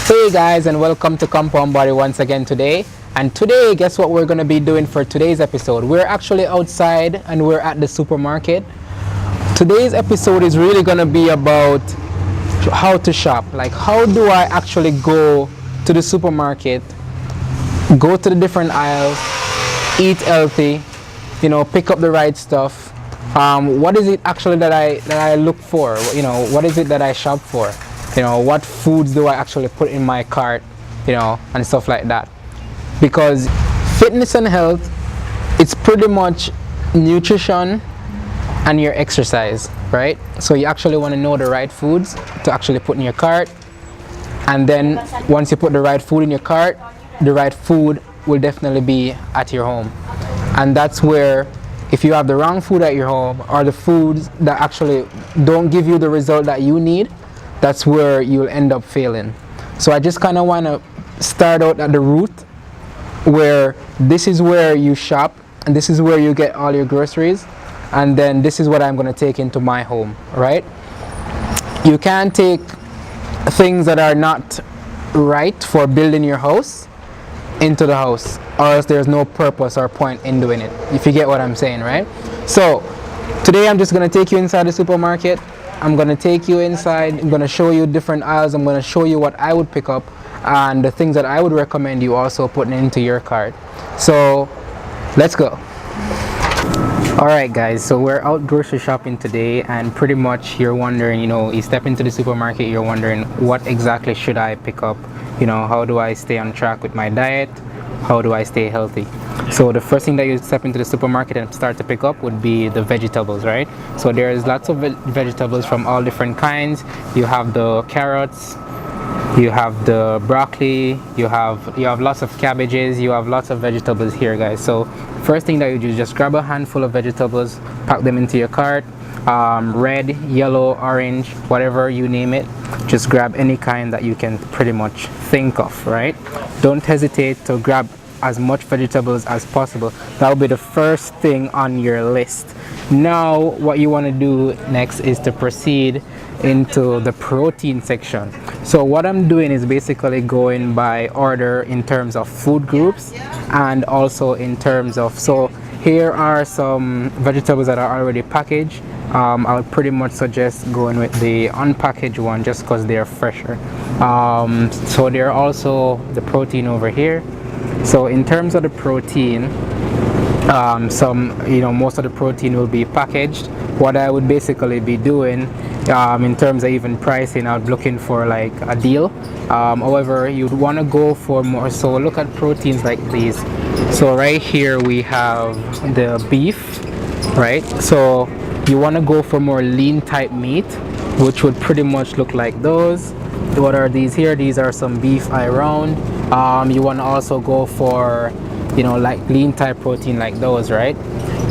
Hey guys, and welcome to Compound Body once again today. And today, guess what we're going to be doing for today's episode? We're actually outside and we're at the supermarket. Today's episode is really going to be about how to shop. Like, how do I actually go to the supermarket, go to the different aisles, eat healthy, pick up the right stuff. What is it actually that I look for? What is it that I shop for? What foods do I actually put in my cart, and stuff like that. Because fitness and health, it's pretty much nutrition and your exercise, right? So you actually want to know the right foods to actually put in your cart. And then once you put the right food in your cart, the right food will definitely be at your home. And that's where, if you have the wrong food at your home, or the foods that actually don't give you the result that you need, that's where you'll end up failing. So I just kind of want to start out at the root, where this is where you shop and this is where you get all your groceries, and then this is what I'm going to take into my home, right? You can't take things that are not right for building your house into the house, or else there's no purpose or point in doing it, if you get what I'm saying, right? So today I'm just going to take you inside the supermarket. I'm going to take you inside, I'm going to show you different aisles, I'm going to show you what I would pick up and the things that I would recommend you also putting into your cart. So let's go. Alright guys, so we're out grocery shopping today, and pretty much you're wondering, you step into the supermarket, you're wondering what exactly should I pick up, how do I stay on track with my diet, how do I stay healthy. So the first thing that you step into the supermarket and start to pick up would be the vegetables, right? So there's lots of vegetables from all different kinds. You have the carrots, you have the broccoli, you have lots of cabbages, you have lots of vegetables here, guys. So first thing that you do is just grab a handful of vegetables, pack them into your cart. Red, yellow, orange, whatever you name it, just grab any kind that you can pretty much think of, right? Don't hesitate to grab as much vegetables as possible. That will be the first thing on your list. Now what you want to do next is to proceed into the protein section. So what I'm doing is basically going by order in terms of food groups, and also in terms of, so here are some vegetables that are already packaged. I would pretty much suggest going with the unpackaged one just because they're fresher. So there are also the protein over here. So in terms of the protein, most of the protein will be packaged. What I would basically be doing, in terms of even pricing, I would be looking for like a deal. However, you'd want to go for more. So look at proteins like these. So right here we have the beef, right? So you want to go for more lean type meat, which would pretty much look like those. What are these here? These are some beef eye round. You want to also go for, like lean type protein like those, right?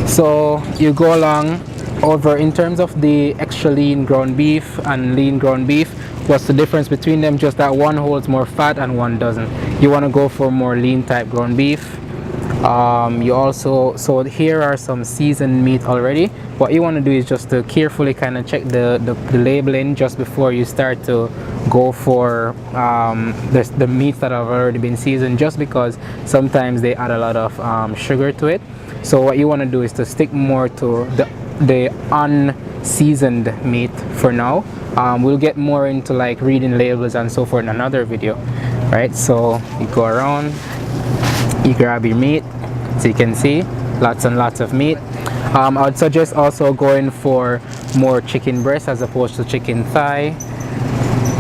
So you go along over in terms of the extra lean ground beef and lean ground beef. What's the difference between them? Just that one holds more fat and one doesn't. You want to go for more lean type ground beef. So here are some seasoned meat already. What you want to do is just to carefully kind of check the labeling just before you start to go for the meats that have already been seasoned, just because sometimes they add a lot of sugar to it. So what you want to do is to stick more to the unseasoned meat for now. We'll get more into like reading labels and so forth in another video, right? So you go around, you grab your meat. So you can see lots and lots of meat. I would suggest also going for more chicken breast as opposed to chicken thigh,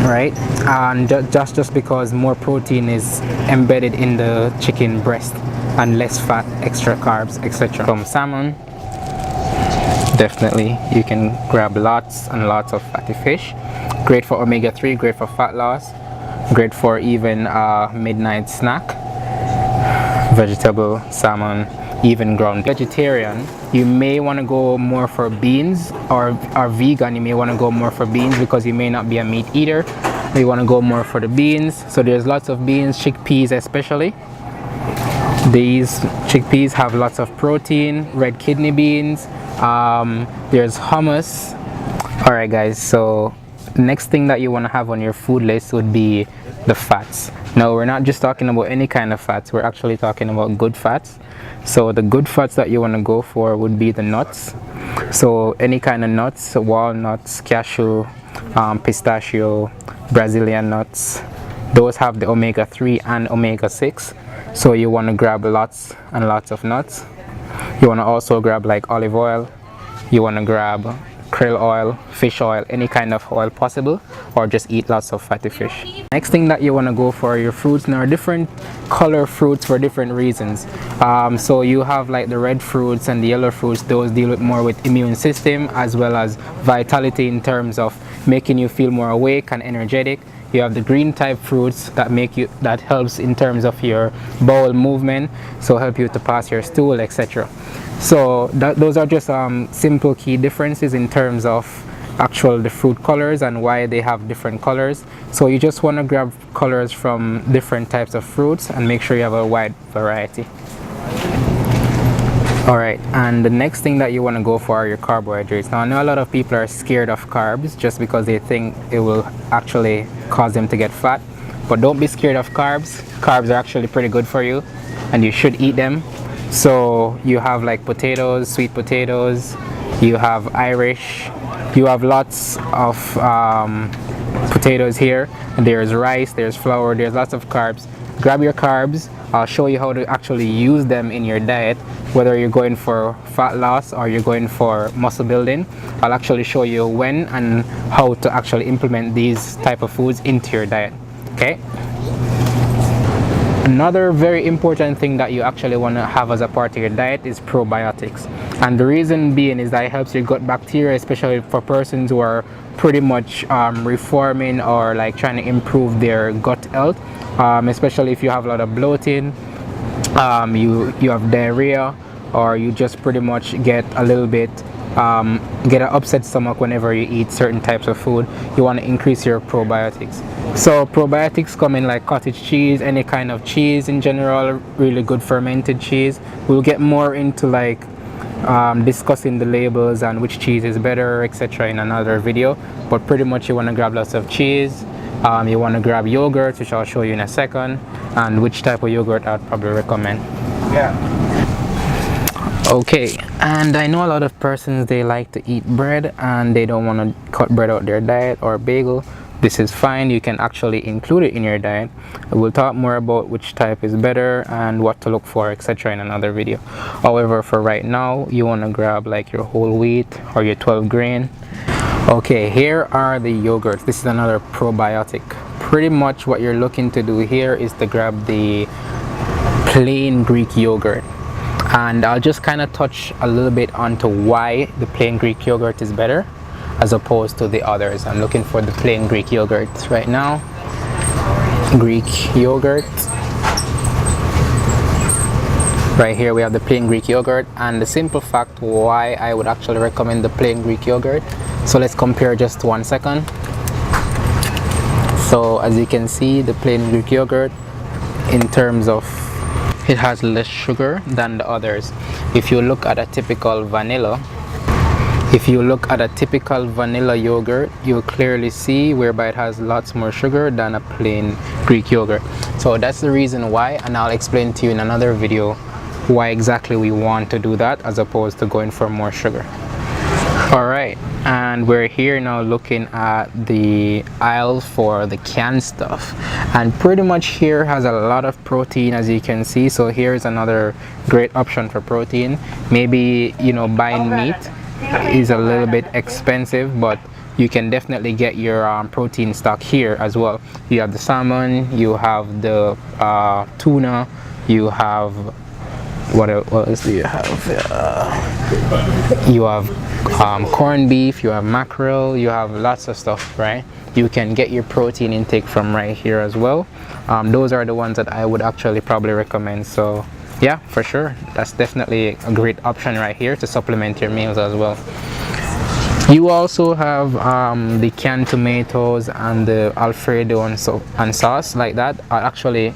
right? And just because more protein is embedded in the chicken breast and less fat, extra carbs, etc. From salmon, definitely you can grab lots and lots of fatty fish. Great for omega-3, great for fat loss, great for even midnight snack. Vegetable, salmon, even ground. Vegetarian, you may want to go more for beans, or vegan, you may want to go more for beans because you may not be a meat eater. You want to go more for the beans. So there's lots of beans, chickpeas especially. These chickpeas have lots of protein. Red kidney beans, there's hummus. Alright guys, so Next thing that you want to have on your food list would be the fats. Now, we're not just talking about any kind of fats, we're actually talking about good fats. So the good fats that you want to go for would be the nuts. So any kind of nuts, walnuts, cashew, pistachio, Brazilian nuts, those have the omega-3 and omega-6. So you want to grab lots and lots of nuts. You want to also grab like olive oil. You want to grab krill oil, fish oil, any kind of oil possible, or just eat lots of fatty fish. Next thing that you want to go for are your fruits. Now, different color fruits for different reasons. So you have like the red fruits and the yellow fruits. Those deal with more with immune system as well as vitality in terms of making you feel more awake and energetic. You have the green type fruits that helps in terms of your bowel movement, so help you to pass your stool, etc. So those are just simple key differences in terms of the fruit colors and why they have different colors. So you just want to grab colors from different types of fruits and make sure you have a wide variety. Alright, and the next thing that you want to go for are your carbohydrates. Now, I know a lot of people are scared of carbs just because they think it will actually cause them to get fat, but don't be scared of carbs. Carbs are actually pretty good for you and you should eat them. So you have like potatoes, sweet potatoes, you have Irish, you have lots of potatoes here, and there's rice, there's flour, there's lots of carbs. Grab your carbs. I'll show you how to actually use them in your diet, whether you're going for fat loss or you're going for muscle building. I'll actually show you when and how to actually implement these type of foods into your diet. Okay. Another very important thing that you actually want to have as a part of your diet is probiotics. And the reason being is that it helps your gut bacteria, especially for persons who are pretty much reforming or like trying to improve their gut health, especially if you have a lot of bloating, you have diarrhea, or you just pretty much get a little bit get an upset stomach whenever you eat certain types of food. You want to increase your probiotics. So probiotics come in like cottage cheese, any kind of cheese in general, really good fermented cheese. We'll get more into like discussing the labels and which cheese is better, etc. in another video, but pretty much you want to grab lots of cheese. You want to grab yogurt, which I'll show you in a second, and which type of yogurt I'd probably recommend. Okay, and I know a lot of persons, they like to eat bread and they don't want to cut bread out their diet or bagel. This is fine, you can actually include it in your diet. We'll talk more about which type is better and what to look for, etc. in another video. However, for right now, you want to grab like your whole wheat or your 12 grain. Okay, here are the yogurts. This is another probiotic. Pretty much what you're looking to do here is to grab the plain Greek yogurt. And I'll just kind of touch a little bit onto why the plain Greek yogurt is better as opposed to the others. I'm looking for the plain Greek yogurt right now. Greek yogurt. Right here we have the plain Greek yogurt, and the simple fact why I would actually recommend the plain Greek yogurt. So let's compare just 1 second. So as you can see, the plain Greek yogurt, in terms of it has less sugar than the others. If you look at a typical vanilla yogurt, you'll clearly see whereby it has lots more sugar than a plain Greek yogurt. So that's the reason why, and I'll explain to you in another video why exactly we want to do that as opposed to going for more sugar. Alright, and we're here now looking at the aisle for the canned stuff, and pretty much here has a lot of protein, as you can see. So here's another great option for protein. Maybe, you know, buying meat is a little bit expensive, but you can definitely get your protein stock here as well. You have the salmon, you have the tuna, you have what else do you have? You have corned beef, you have mackerel, you have lots of stuff, right? You can get your protein intake from right here as well. Those are the ones that I would actually probably recommend. So yeah, for sure, that's definitely a great option right here to supplement your meals as well. You also have the canned tomatoes and the Alfredo and sauce like that. I'll actually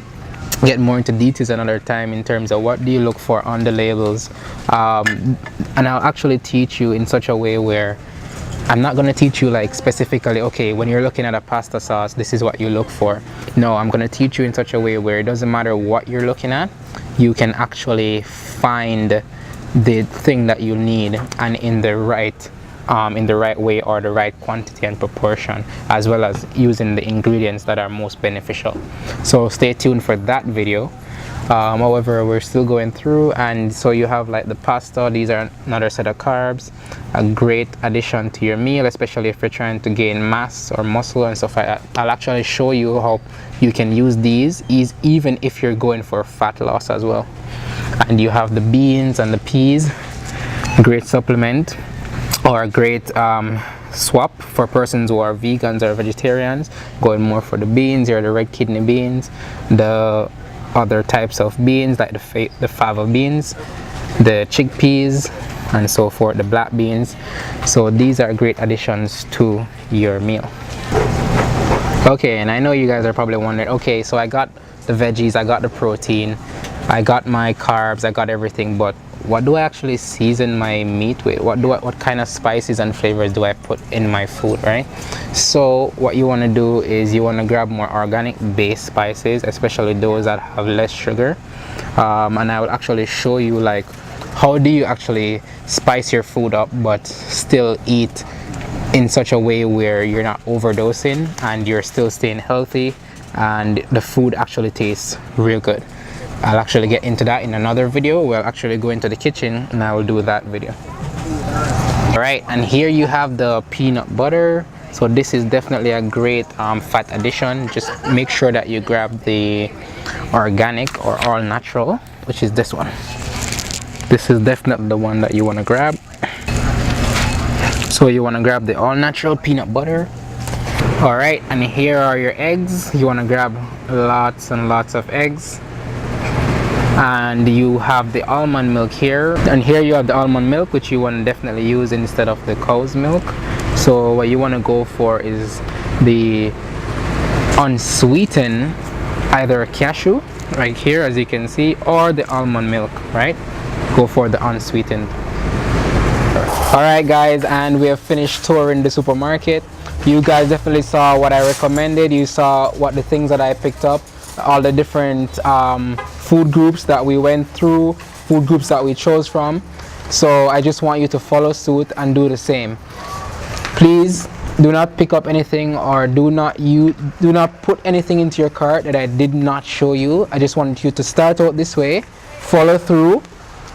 get more into details another time in terms of what do you look for on the labels, and I'll actually teach you in such a way where I'm not going to teach you like specifically, okay, when you're looking at a pasta sauce, this is what you look for. No, I'm going to teach you in such a way where it doesn't matter what you're looking at, you can actually find the thing that you need, and in the right way or the right quantity and proportion, as well as using the ingredients that are most beneficial. So stay tuned for that video. However, we're still going through, and so you have like the pasta. These are another set of carbs, a great addition to your meal, especially if you're trying to gain mass or muscle and stuff like that. I'll actually show you how you can use these even if you're going for fat loss as well. And you have the beans and the peas, great supplement or a great swap for persons who are vegans or vegetarians, going more for the beans or the red kidney beans, the other types of beans like the fava beans, the chickpeas, and so forth, the black beans. So these are great additions to your meal. Okay, and I know you guys are probably wondering, okay, so I got the veggies, I got the protein, I got my carbs, I got everything, but what do I actually season my meat with? What kind of spices and flavors do I put in my food, right? So what you want to do is you want to grab more organic based spices, especially those that have less sugar, and I will actually show you like how do you actually spice your food up but still eat in such a way where you're not overdosing and you're still staying healthy and the food actually tastes real good. I'll actually get into that in another video. We'll actually go into the kitchen and I will do that video. Alright, and here you have the peanut butter. So this is definitely a great fat addition. Just make sure that you grab the organic or all natural, which is this one. This is definitely the one that you want to grab. So you want to grab the all natural peanut butter. Alright, and here are your eggs. You want to grab lots and lots of eggs. And you have the almond milk here, and here you have the almond milk, which you want to definitely use instead of the cow's milk. So what you want to go for is the unsweetened, either cashew right here as you can see, or the almond milk, right? Go for the unsweetened. Alright guys, and we have finished touring the supermarket. You guys definitely saw what I recommended. You saw what the things that I picked up, all the different food groups that we went through, food groups that we chose from. So I just want you to follow suit and do the same. Please do not pick up anything or do not put anything into your cart that I did not show you. I just want you to start out this way, follow through,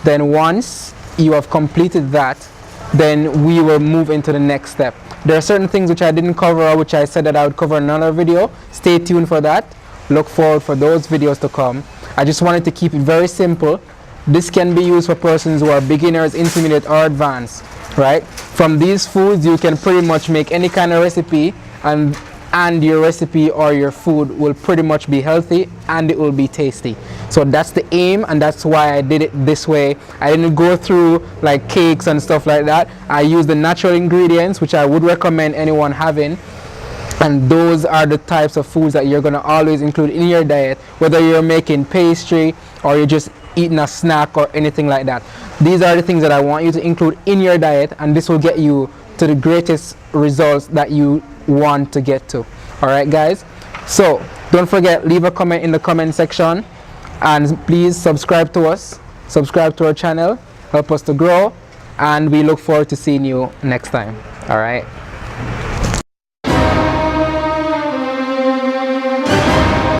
then once you have completed that, then we will move into the next step. There are certain things which I didn't cover, which I said that I would cover in another video. Stay tuned for that. Look forward for those videos to come. I just wanted to keep it very simple. This can be used for persons who are beginners, intermediate, or advanced, right? From these foods, you can pretty much make any kind of recipe, and your recipe or your food will pretty much be healthy and it will be tasty. So that's the aim, and that's why I did it this way. I didn't go through like cakes and stuff like that. I used the natural ingredients, which I would recommend anyone having. And those are the types of foods that you're going to always include in your diet, whether you're making pastry or you're just eating a snack or anything like that. These are the things that I want you to include in your diet, and this will get you to the greatest results that you want to get to. Alright guys, so don't forget, leave a comment in the comment section, and please subscribe to us, subscribe to our channel, help us to grow, and we look forward to seeing you next time. Alright.